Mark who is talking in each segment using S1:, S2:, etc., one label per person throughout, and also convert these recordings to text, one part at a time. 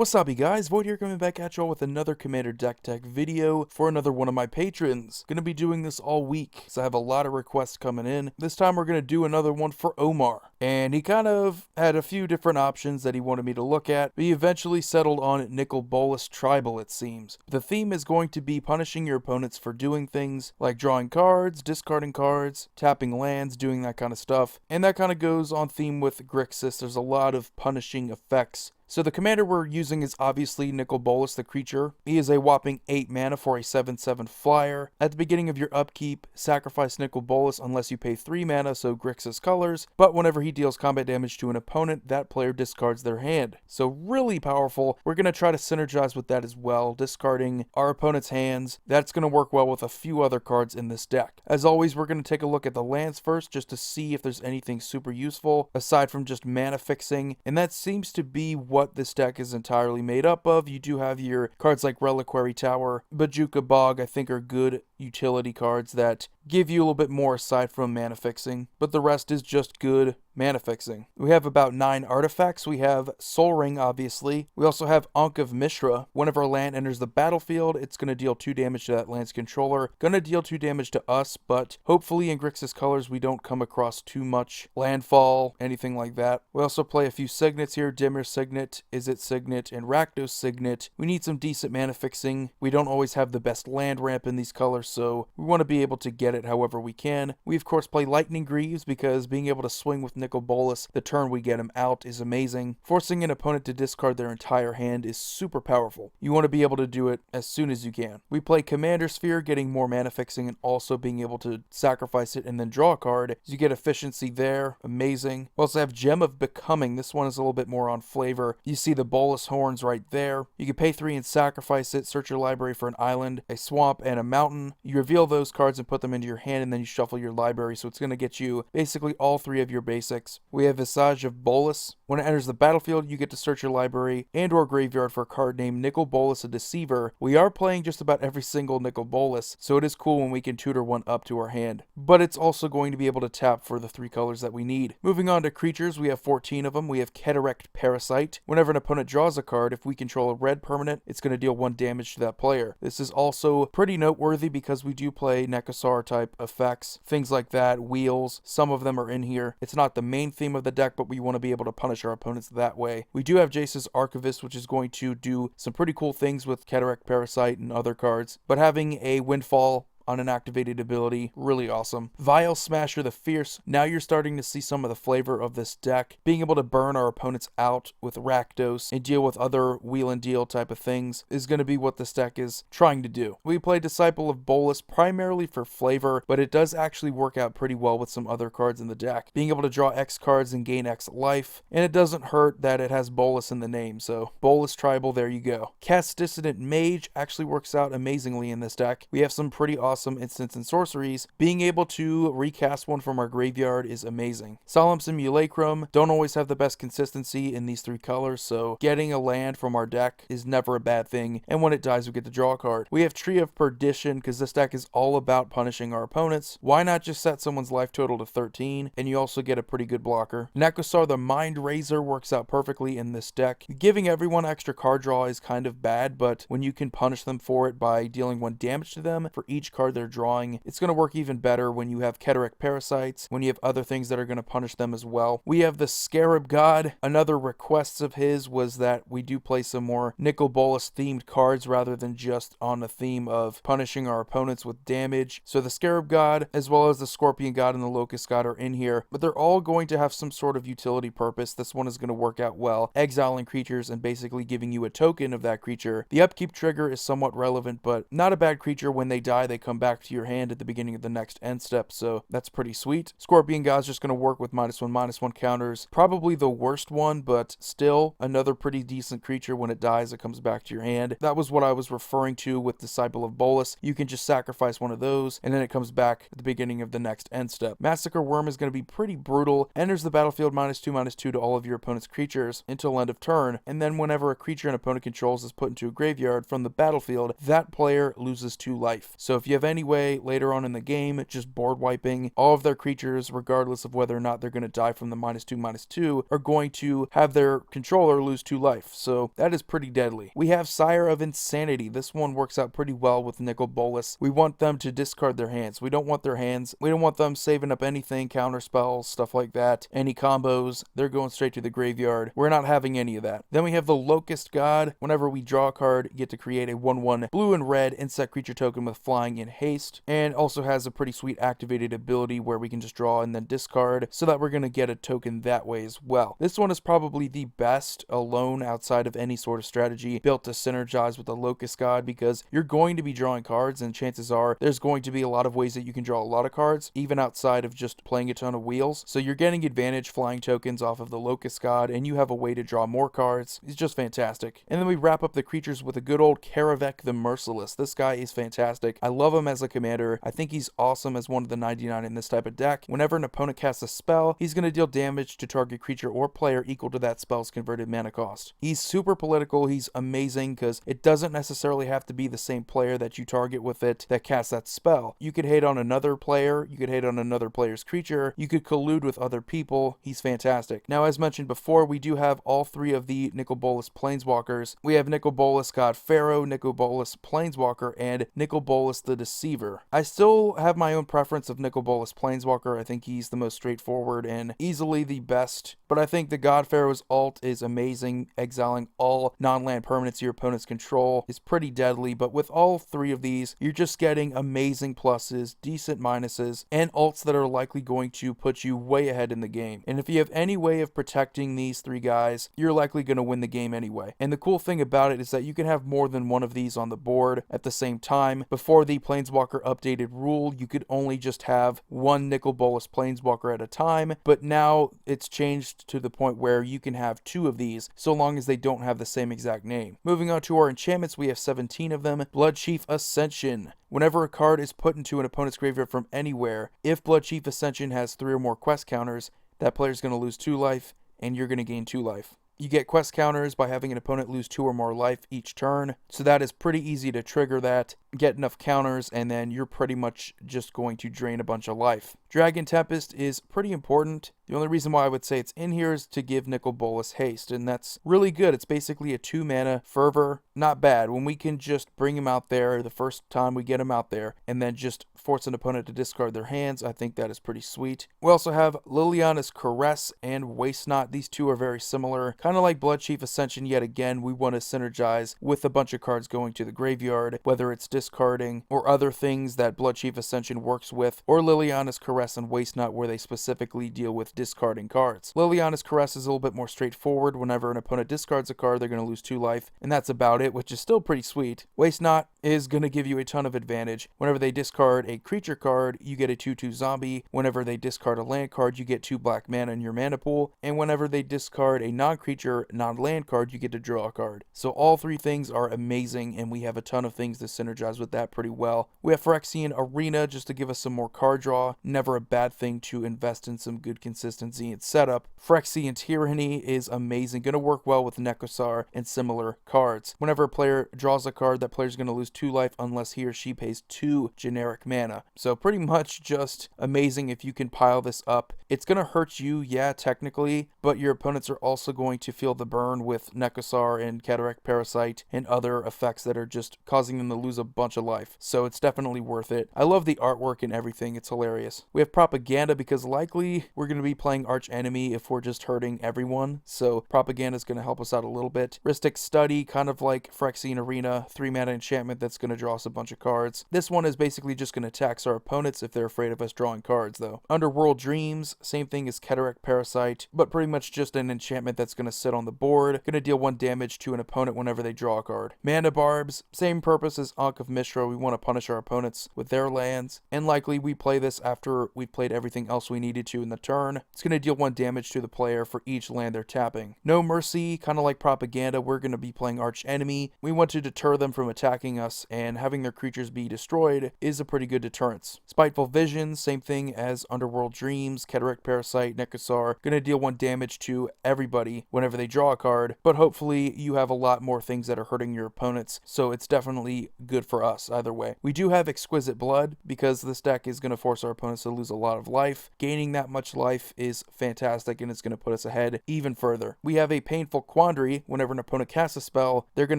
S1: What's up, you guys? Void here, coming back at y'all with another Commander deck tech video for another one of my patrons. Gonna be doing this all week, so I have a lot of requests coming in. This time we're gonna do another one for Omar. And he kind of had a few different options that he wanted me to look at, but he eventually settled on Nicol Bolas Tribal, it seems. The theme is going to be punishing your opponents for doing things like drawing cards, discarding cards, tapping lands, doing that kind of stuff. And that kind of goes on theme with Grixis. There's a lot of punishing effects. So the commander we're using is obviously Nicol Bolas, the creature. He is a whopping 8 mana for a 7/7 flyer. At the beginning of your upkeep, sacrifice Nicol Bolas unless you pay 3 mana, so Grixis colors, but whenever he deals combat damage to an opponent, that player discards their hand. So really powerful. We're going to try to synergize with that as well, discarding our opponent's hands. That's going to work well with a few other cards in this deck. As always, we're going to take a look at the lands first, just to see if there's anything super useful, aside from just mana fixing, and that seems to be what this deck is entirely made up of. You do have your cards like Reliquary Tower, Bajuka Bog, I think are good utility cards that give you a little bit more aside from mana fixing, but the rest is just good mana fixing. We have about 9 artifacts. We have Sol Ring, obviously. We also have Ankh of Mishra. Whenever a land enters the battlefield, it's going to deal 2 damage to that land's controller. Going to deal 2 damage to us, but hopefully in Grixis colors we don't come across too much landfall, anything like that. We also play a few signets here, Dimir Signet, Izzet Signet, and Rakdos Signet. We need some decent mana fixing. We don't always have the best land ramp in these colors, so we want to be able to get it however we can. We of course play Lightning Greaves because being able to swing with Nicol Bolas the turn we get him out is amazing. Forcing an opponent to discard their entire hand is super powerful. You want to be able to do it as soon as you can. We play Commander Sphere, getting more mana fixing and also being able to sacrifice it and then draw a card. So you get efficiency there, amazing. We also have Gem of Becoming. This one is a little bit more on flavor. You see the Bolas horns right there. You can pay 3 and sacrifice it, search your library for an island, a swamp, and a mountain. You reveal those cards and put them into your hand, and then you shuffle your library, so it's going to get you basically all 3 of your basics. We have Visage of Bolas. When it enters the battlefield, you get to search your library and or graveyard for a card named Nicol Bolas, a Deceiver. We are playing just about every single Nicol Bolas, so it is cool when we can tutor one up to our hand. But it's also going to be able to tap for the 3 colors that we need. Moving on to creatures, we have 14 of them. We have Cataract Parasite. Whenever an opponent draws a card, if we control a red permanent, it's going to deal 1 damage to that player. This is also pretty noteworthy because we do play Nekasar type effects, things like that, wheels. Some of them are in here. It's not the main theme of the deck, but we want to be able to punish our opponents that way. We do have Jace's Archivist, which is going to do some pretty cool things with Cataract Parasite and other cards, but having a Windfall on an activated ability, really awesome. Vial Smasher the Fierce. Now you're starting to see some of the flavor of this deck. Being able to burn our opponents out with Rakdos and deal with other wheel and deal type of things is going to be what this deck is trying to do. We play Disciple of Bolas primarily for flavor, but it does actually work out pretty well with some other cards in the deck. Being able to draw X cards and gain X life, and it doesn't hurt that it has Bolas in the name, so Bolas Tribal, there you go. Cast Dissident Mage actually works out amazingly in this deck. We have some pretty awesome instants and sorceries. Being able to recast one from our graveyard is amazing. Solemn Simulacrum, don't always have the best consistency in these 3 colors, so getting a land from our deck is never a bad thing, and when it dies we get to draw a card. We have Tree of Perdition because this deck is all about punishing our opponents. Why not just set someone's life total to 13 and you also get a pretty good blocker. Nekasar the Mind Razor works out perfectly in this deck. Giving everyone extra card draw is kind of bad, but when you can punish them for it by dealing 1 damage to them for each card they're drawing, it's going to work even better when you have Cataract Parasites, when you have other things that are going to punish them as well. We have the Scarab God. Another request of his was that we do play some more Nicol Bolas themed cards rather than just on a theme of punishing our opponents with damage. So the Scarab God as well as the Scorpion God and the Locust God are in here, but they're all going to have some sort of utility purpose. This one is going to work out well, exiling creatures and basically giving you a token of that creature. The upkeep trigger is somewhat relevant, but not a bad creature. When they die, they come back to your hand at the beginning of the next end step, so that's pretty sweet. Scorpion God's just going to work with -1/-1 counters. Probably the worst one, but still another pretty decent creature. When it dies, it comes back to your hand. That was what I was referring to with Disciple of Bolas. You can just sacrifice one of those, and then it comes back at the beginning of the next end step. Massacre Worm is going to be pretty brutal. Enters the battlefield -2/-2 to all of your opponent's creatures until end of turn, and then whenever a creature an opponent controls is put into a graveyard from the battlefield, that player loses 2 life. So if you have have any way later on in the game just board wiping all of their creatures, regardless of whether or not they're going to die from the -2/-2, are going to have their controller lose 2 life. So that is pretty deadly. We have Sire of Insanity. This one works out pretty well with Nicol Bolas. We want them to discard their hands. We don't want them saving up anything, counter spells, stuff like that, any combos. They're going straight to the graveyard. We're not having any of that. Then we have the Locust God. Whenever we draw a card, you get to create a 1/1 blue and red insect creature token with flying and haste, and also has a pretty sweet activated ability where we can just draw and then discard, so that we're going to get a token that way as well. This one is probably the best alone outside of any sort of strategy built to synergize with the Locust God, because you're going to be drawing cards, and chances are there's going to be a lot of ways that you can draw a lot of cards, even outside of just playing a ton of wheels. So you're getting advantage flying tokens off of the Locust God, and you have a way to draw more cards. It's just fantastic. And then we wrap up the creatures with a good old Karavek the Merciless. This guy is fantastic. I love him as a commander. I think he's awesome as one of the 99 in this type of deck. Whenever an opponent casts a spell, he's going to deal damage to target creature or player equal to that spell's converted mana cost. He's super political. He's amazing because it doesn't necessarily have to be the same player that you target with it that casts that spell. You could hate on another player, you could hate on another player's creature, you could collude with other people. He's fantastic. Now, as mentioned before, we do have all 3 of the Nicol Bolas Planeswalkers. We have Nicol Bolas God Pharaoh, Nicol Bolas Planeswalker, and Nicol Bolas the Deceiver. I still have my own preference of Nicol Bolas Planeswalker. I think he's the most straightforward and easily the best, but I think the God Pharaoh's ult is amazing. Exiling all non-land permanents your opponent's control is pretty deadly, but with all 3 of these, you're just getting amazing pluses, decent minuses, and ults that are likely going to put you way ahead in the game. And if you have any way of protecting these 3 guys, you're likely going to win the game anyway. And the cool thing about it is that you can have more than one of these on the board at the same time. Before the Planeswalker updated rule, you could only just have one Nicol Bolas Planeswalker at a time, but now it's changed to the point where you can have 2 of these, so long as they don't have the same exact name. Moving on to our enchantments, we have 17 of them. Bloodchief Ascension. Whenever a card is put into an opponent's graveyard from anywhere, if Bloodchief Ascension has 3 or more quest counters, that player's going to lose 2 life, and you're going to gain 2 life. You get quest counters by having an opponent lose 2 or more life each turn, so that is pretty easy to trigger that, get enough counters, and then you're pretty much just going to drain a bunch of life. Dragon Tempest is pretty important. The only reason why I would say it's in here is to give Nicol Bolas haste, and that's really good. It's basically a 2 mana fervor. Not bad. When we can just bring him out there the first time we get him out there, and then just force an opponent to discard their hands, I think that is pretty sweet. We also have Liliana's Caress and Waste Not. These 2 are very similar. Kind of like Bloodchief Ascension, yet again, we want to synergize with a bunch of cards going to the graveyard, whether it's discarding or other things that Bloodchief Ascension works with, or Liliana's Caress and Waste Not, where they specifically deal with discarding cards. Liliana's Caress is a little bit more straightforward. Whenever an opponent discards a card, they're going to lose 2 life, and that's about it, which is still pretty sweet. Waste Not is going to give you a ton of advantage. Whenever they discard a creature card, you get a 2/2 zombie. Whenever they discard a land card, you get 2 black mana in your mana pool, and whenever they discard a non-creature, non-land card, you get to draw a card. So all 3 things are amazing, and we have a ton of things to synergize with that pretty well. We have Phyrexian Arena just to give us some more card draw. Never a bad thing to invest in some good consistency and setup. Phyrexian Tyranny is amazing, going to work well with Nekosar and similar cards. Whenever a player draws a card, that player's going to lose 2 life unless he or she pays 2 generic mana. So pretty much just amazing if you can pile this up. It's going to hurt you, yeah, technically, but your opponents are also going to feel the burn with Nekosar and Cataract Parasite and other effects that are just causing them to lose a bunch of life. So it's definitely worth it. I love the artwork and everything. It's hilarious. We have Propaganda because likely we're going to be playing Arch Enemy if we're just hurting everyone. So Propaganda is going to help us out a little bit. Rhystic Study, kind of like Phyrexian Arena, 3 mana enchantment that's going to draw us a bunch of cards. This one is basically just going to tax our opponents if they're afraid of us drawing cards though. Underworld Dreams, same thing as Cataract Parasite, but pretty much just an enchantment that's going to sit on the board, going to deal 1 damage to an opponent whenever they draw a card. Mana Barbs, same purpose as Ankh of Mishra. We want to punish our opponents with their lands, and likely we play this after we've played everything else we needed to in the turn. It's going to deal 1 damage to the player for each land they're tapping. No Mercy, kind of like Propaganda, we're going to be playing Arch Enemy. We want to deter them from attacking us, and having their creatures be destroyed is a pretty good deterrence. Spiteful Vision, same thing as Underworld Dreams, Cataract Parasite, Nekosar, going to deal 1 damage to everybody whenever they draw a card, but hopefully you have a lot more things that are hurting your opponents, so it's definitely good for for us either way. We do have Exquisite Blood because this deck is going to force our opponents to lose a lot of life. Gaining that much life is fantastic, and it's going to put us ahead even further. We have a Painful Quandary. Whenever an opponent casts a spell, they're going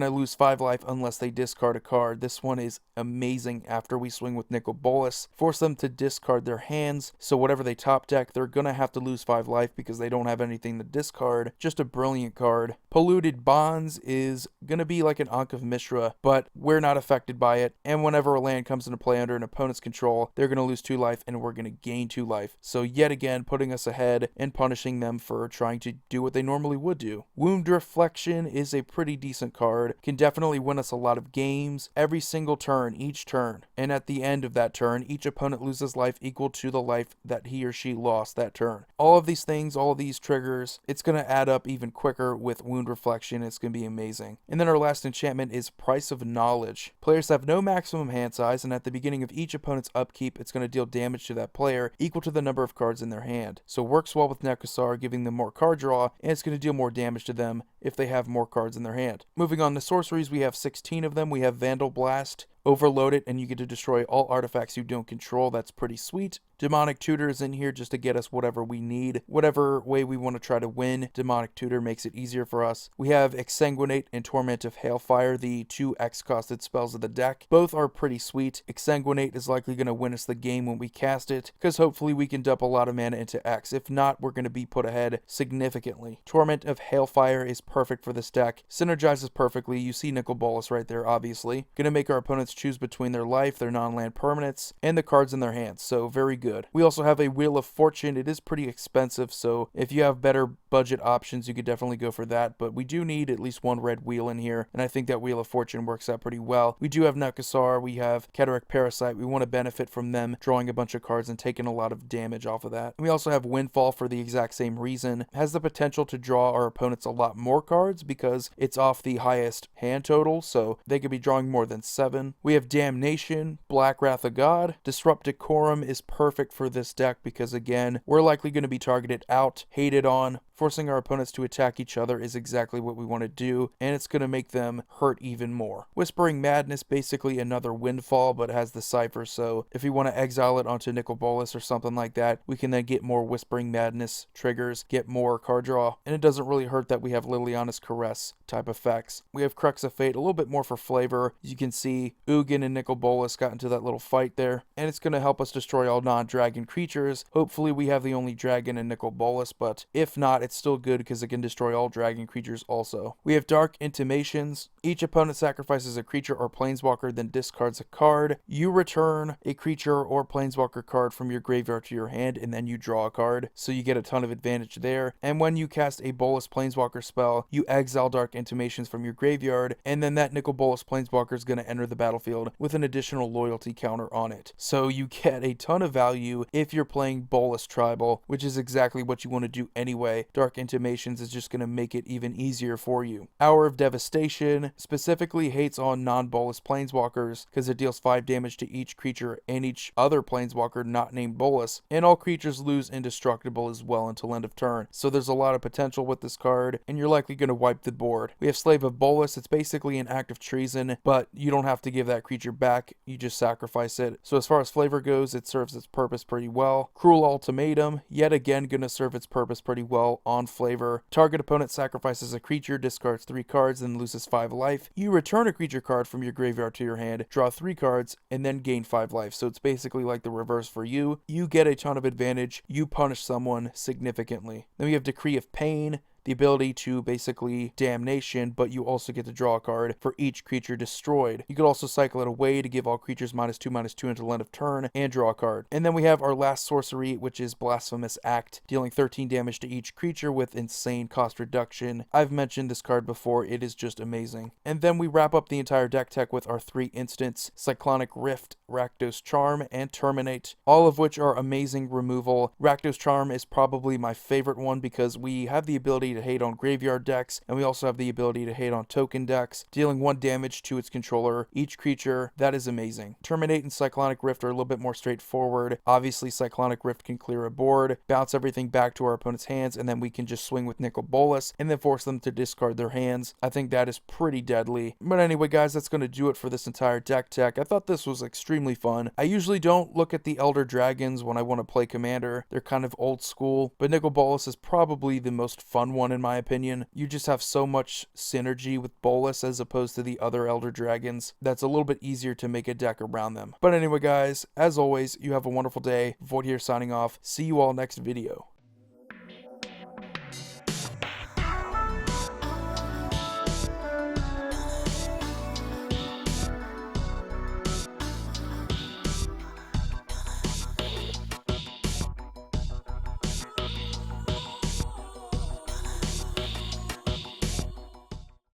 S1: to lose 5 life unless they discard a card. This one is amazing after we swing with Nicol Bolas. Force them to discard their hands, so whatever they top deck, they're going to have to lose 5 life because they don't have anything to discard. Just a brilliant card. Polluted Bonds is going to be like an Ankh of Mishra, but we're not affected by it, and whenever a land comes into play under an opponent's control, they're going to lose 2 life and we're going to gain 2 life. So yet again, putting us ahead and punishing them for trying to do what they normally would do. Wound Reflection is a pretty decent card, can definitely win us a lot of games every single turn, each turn, and at the end of that turn, each opponent loses life equal to the life that he or she lost that turn. All of these things, all of these triggers, it's going to add up even quicker with Wound Reflection. It's going to be amazing. And then our last enchantment is Price of Knowledge. Players have no maximum hand size, and at the beginning of each opponent's upkeep, it's going to deal damage to that player equal to the number of cards in their hand. So it works well with Nekasar, giving them more card draw, and it's going to deal more damage to them if they have more cards in their hand. Moving on to sorceries, we have 16 of them. We have Vandal Blast. Overload it and you get to destroy all artifacts you don't control. That's pretty sweet. Demonic Tutor is in here just to get us whatever we need. Whatever way we want to try to win, Demonic Tutor makes it easier for us. We have Exsanguinate and Torment of Hailfire, the 2 X-costed spells of the deck. Both are pretty sweet. Exsanguinate is likely going to win us the game when we cast it, because hopefully we can dump a lot of mana into X. If not, we're going to be put ahead significantly. Torment of Hailfire is perfect for this deck. Synergizes perfectly. You see Nicol Bolas right there, obviously. Going to make our opponents choose between their life, their non-land permanents, and the cards in their hands, so very good. We also have a Wheel of Fortune. It is pretty expensive, so if you have better budget options, you could definitely go for that, but we do need at least 1 red wheel in here, and I think that Wheel of Fortune works out pretty well. We do have Nekasar, we have Cataract Parasite. We want to benefit from them drawing a bunch of cards and taking a lot of damage off of that. And we also have Windfall for the exact same reason. It has the potential to draw our opponents a lot more cards because it's off the highest hand total, so they could be drawing more than 7. We have Damnation, Black Wrath of God. Disrupt Decorum is perfect for this deck because, again, we're likely going to be targeted out, hated on. Forcing our opponents to attack each other is exactly what we want to do, and it's going to make them hurt even more. Whispering Madness, basically another Windfall, but it has the Cipher, so if we want to exile it onto Nicol Bolas or something like that, we can then get more Whispering Madness triggers, get more card draw, and it doesn't really hurt that we have Liliana's Caress type effects. We have Crux of Fate, a little bit more for flavor. As you can see, Ugin and Nicol Bolas got into that little fight there, and it's going to help us destroy all non-dragon creatures. Hopefully we have the only dragon in Nicol Bolas, but if not, it's still good because it can destroy all dragon creatures also. We have Dark Intimations. Each opponent sacrifices a creature or planeswalker, then discards a card. You return a creature or planeswalker card from your graveyard to your hand, and then you draw a card, so you get a ton of advantage there. And when you cast a Bolas planeswalker spell, you exile Dark Intimations from your graveyard, and then that Nicol Bolas planeswalker is going to enter the battlefield with an additional loyalty counter on it. So you get a ton of value if you're playing Bolas Tribal, which is exactly what you want to do anyway. Dark Intimations is just going to make it even easier for you. Hour of Devastation specifically hates on non-Bolas planeswalkers because it deals 5 damage to each creature and each other planeswalker not named Bolas, and all creatures lose indestructible as well until end of turn. So there's a lot of potential with this card, and you're likely going to wipe the board. We have Slave of Bolas. It's basically an act of treason, but you don't have to give that creature back. You just sacrifice it. So as far as flavor goes, it serves its purpose pretty well. Cruel Ultimatum, yet again going to serve its purpose pretty well on flavor. Target opponent sacrifices a creature, discards 3 cards, and loses 5 life. You return a creature card from your graveyard to your hand, draw 3 cards, and then gain 5 life. So it's basically like the reverse for you. You get a ton of advantage. You punish someone significantly. Then we have Decree of Pain. The ability to basically Damnation, but you also get to draw a card for each creature destroyed. You could also cycle it away to give all creatures -2/-2 until end of turn and draw a card. And then we have our last sorcery, which is Blasphemous Act, dealing 13 damage to each creature with insane cost reduction. I've mentioned this card before. It is just amazing. And then we wrap up the entire deck tech with our 3 instants: Cyclonic Rift, Rakdos Charm, and Terminate, all of which are amazing removal. Rakdos Charm is probably my favorite one because we have the ability ability to hate on graveyard decks, and we also have the ability to hate on token decks, dealing 1 damage to its controller, each creature. That is amazing. Terminate and Cyclonic Rift are a little bit more straightforward. Obviously, Cyclonic Rift can clear a board, bounce everything back to our opponent's hands, and then we can just swing with Nicol Bolas and then force them to discard their hands. I think that is pretty deadly. But anyway, guys, that's going to do it for this entire deck tech. I thought this was extremely fun. I usually don't look at the Elder Dragons when I want to play Commander. They're kind of old school, but Nicol Bolas is probably the most fun one in my opinion. You just have so much synergy with Bolas as opposed to the other Elder Dragons that's a little bit easier to make a deck around them. But anyway, guys, as always, you have a wonderful day. Void here signing off. See you all next video.